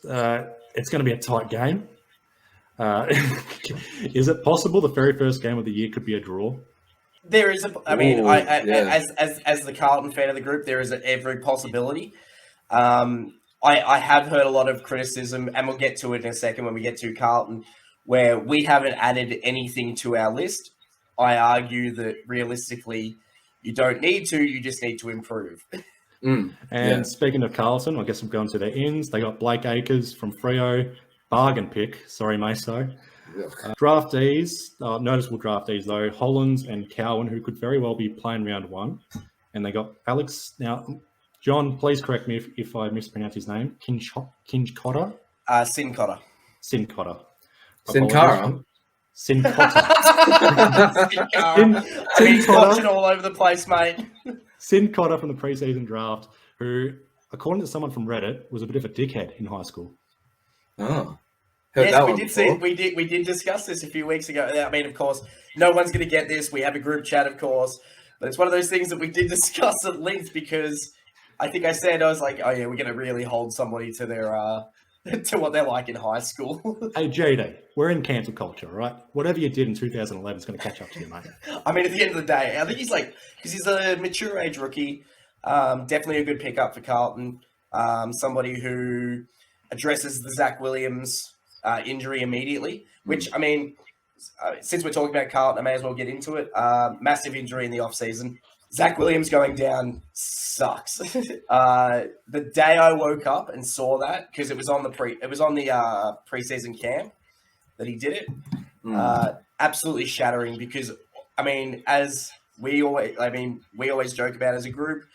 it's going to be a tight game. Is it possible the very first game of the year could be a draw? There is as the Carlton fan of the group, there is every possibility. I have heard a lot of criticism, and we'll get to it in a second when we get to Carlton, where we haven't added anything to our list. I argue that realistically, you don't need to. You just need to improve. Speaking of Carlton, I guess I'm going to their ins. They got Blake Acres from Freo, bargain pick. Sorry, Meso. Draftees, noticeable draftees though, Hollands and Cowan, who could very well be playing round one. And they got Alex. Now, John, please correct me if I mispronounce his name. Cincotta? Cincotta. Cincotta. Sincara? Cincotta. I mean, option all over the place, mate. Cincotta from the preseason draft, who, according to someone from Reddit, was a bit of a dickhead in high school. Oh. Yes, we did discuss this a few weeks ago. I mean, of course, no one's going to get this. We have a group chat, of course, but it's one of those things that we did discuss at length because I think I was like, oh yeah, we're going to really hold somebody to their to what they're like in high school. Hey, JD, we're in cancel culture, right? Whatever you did in 2011 is going to catch up to you, mate. I mean, at the end of the day, I think because he's a mature age rookie, definitely a good pickup for Carlton. Somebody who addresses the Zach Williams injury immediately, which, I mean, since we're talking about Carlton, I may as well get into it. Massive injury in the off-season. Zach Williams going down sucks. The day I woke up and saw that, because it was on the preseason camp that he did it, absolutely shattering. Because I mean, we always joke about as a group,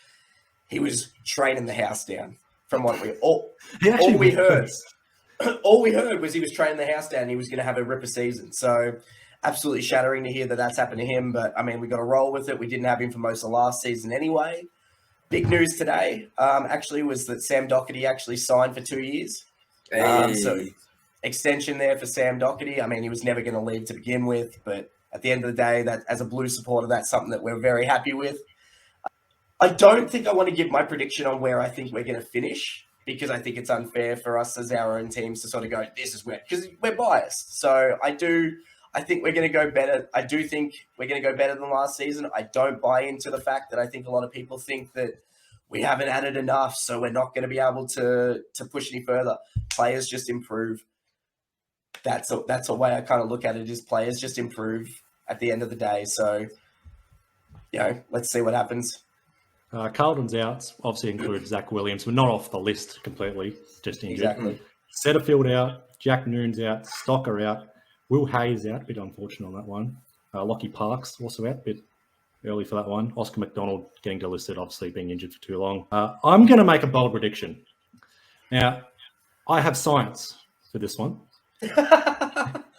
he was training the house down. From what all we heard was he was training the house down. And he was going to have a ripper season. So absolutely shattering to hear that that's happened to him. But I mean, we got to roll with it. We didn't have him for most of last season anyway. Big news today, actually, was that Sam Doherty actually signed for 2 years. So extension there for Sam Doherty. I mean, he was never going to leave to begin with. But at the end of the day, that as a Blue supporter, that's something that we're very happy with. I don't think I want to give my prediction on where I think we're going to finish, because I think it's unfair for us as our own teams to sort of go, this is where, because we're biased. So I think we're going to go better. I do think we're going to go better than last season. I don't buy into the fact that I think a lot of people think that we haven't added enough, so we're not going to be able to push any further. Players just improve. That's a way I kind of look at it, is players just improve at the end of the day. So, let's see what happens. Carlton's outs obviously include Zach Williams. We're not off the list completely, just injured. Exactly. Setterfield out, Jack Noon's out, Stocker out, Will Hayes out, a bit unfortunate on that one. Lockie Parks also out, a bit early for that one. Oscar McDonald getting delisted, obviously being injured for too long. I'm going to make a bold prediction. Now, I have science for this one.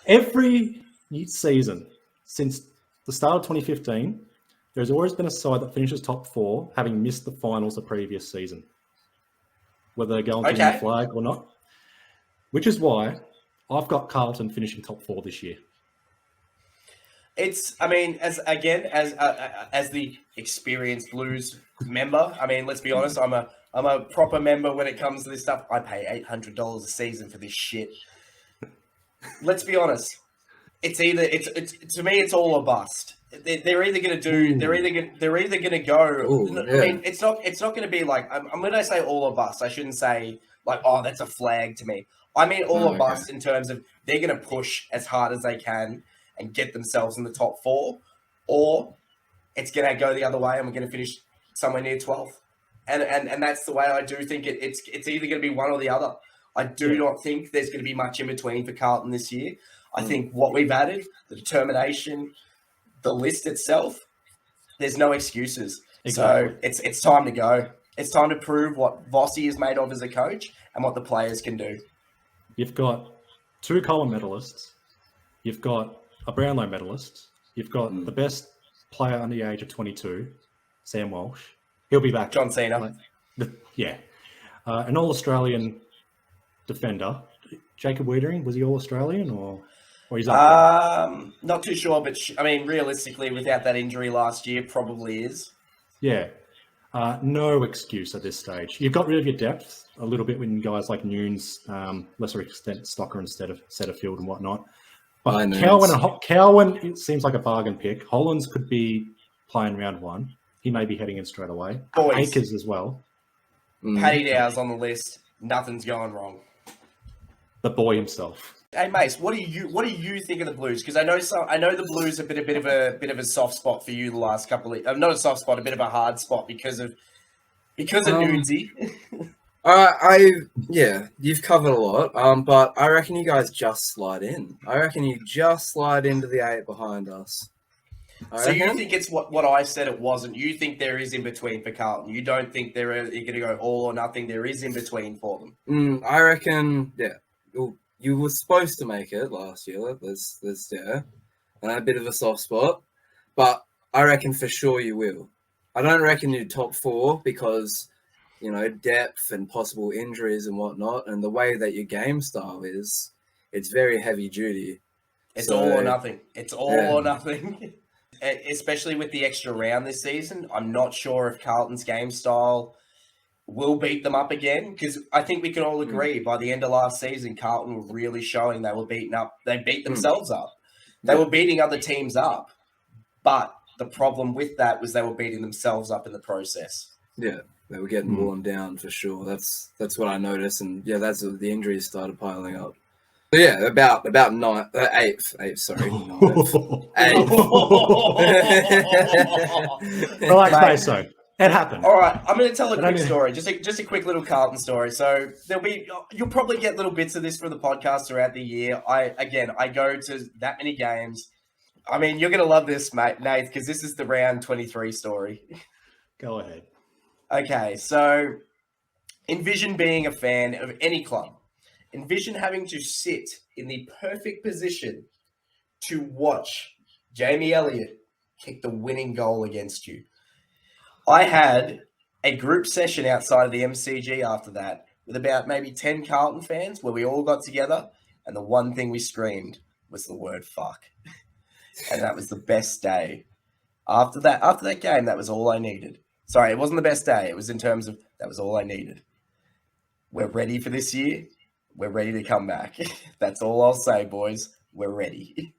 Every season since the start of 2015, there's always been a side that finishes top four having missed the finals the previous season, whether they're going to win the flag or not. Which is why I've got Carlton finishing top four this year. It's, I mean, as the experienced Blues member, I mean, let's be honest, I'm a proper member when it comes to this stuff. I pay $800 a season for this shit. Let's be honest. It's to me, it's all a bust. They're either going to do. They're either going to go. Ooh, yeah. I mean, it's not going to be like. I'm when I say all a bust, I shouldn't say like, oh, that's a flag to me. I mean all a bust in terms of they're going to push as hard as they can and get themselves in the top four, or it's going to go the other way and we're going to finish somewhere near 12th. And that's the way I do think it's either going to be one or the other. I do not think there's going to be much in between for Carlton this year. I think what we've added, the determination, the list itself, there's no excuses. Exactly. So it's time to go. It's time to prove what Vossi is made of as a coach and what the players can do. You've got 2 Coleman medalists. You've got a Brownlow medalist. You've got the best player under the age of 22, Sam Walsh. He'll be back. John Cena. Yeah. An All-Australian defender. Jacob Wiedering, was he All-Australian or he's up there? Not too sure, but I mean, realistically, without that injury last year, probably is. Yeah. No excuse at this stage. You've got rid of your depth a little bit when guys like Nunes, lesser extent Stocker instead of Setterfield and whatnot. But Cowan, it seems like a bargain pick. Hollands could be playing round one. He may be heading in straight away. Boys. Akers as well. Paddy Dow's on the list. Nothing's going wrong. The boy himself. Hey Mace, what do you think of the Blues? Because I know the Blues have been a bit of a soft spot for you the last couple of not a soft spot, a bit of a hard spot because of Nudesy. You've covered a lot. But I reckon you guys just slide in. I reckon you just slide into the 8 behind us. So you think it's what I said it wasn't? You think there is in between for Carlton? You don't think you're going to go all or nothing? There is in between for them. I reckon, yeah. You were supposed to make it last year. There's a bit of a soft spot, but I reckon for sure you will. I don't reckon you're top 4 because, depth and possible injuries and whatnot, and the way that your game style is, it's very heavy duty. It's all or nothing. It's all or nothing. Especially with the extra round this season, I'm not sure if Carlton's game style will beat them up again, because I think we can all agree by the end of last season, Carlton were really showing they were beaten up. They beat themselves up. They were beating other teams up, but the problem with that was they were beating themselves up in the process. Yeah, they were getting worn down for sure. That's what I noticed, and that's the injuries started piling up. So yeah, about 8th. Sorry, 8th. Relax, Maso. It happened. All right, I'm going to tell a quick story, just a quick little Carlton story. So you'll probably get little bits of this from the podcast throughout the year. I go to that many games. I mean, you're going to love this, mate, Nate, because this is the round 23 story. Go ahead. Okay, so envision being a fan of any club. Envision having to sit in the perfect position to watch Jamie Elliott kick the winning goal against you. I had a group session outside of the MCG after that with about maybe 10 Carlton fans where we all got together, and the one thing we screamed was the word fuck. And that was the best day. After that game, that was all I needed. Sorry, it wasn't the best day. It was in terms of that was all I needed. We're ready for this year. We're ready to come back. That's all I'll say, boys. We're ready.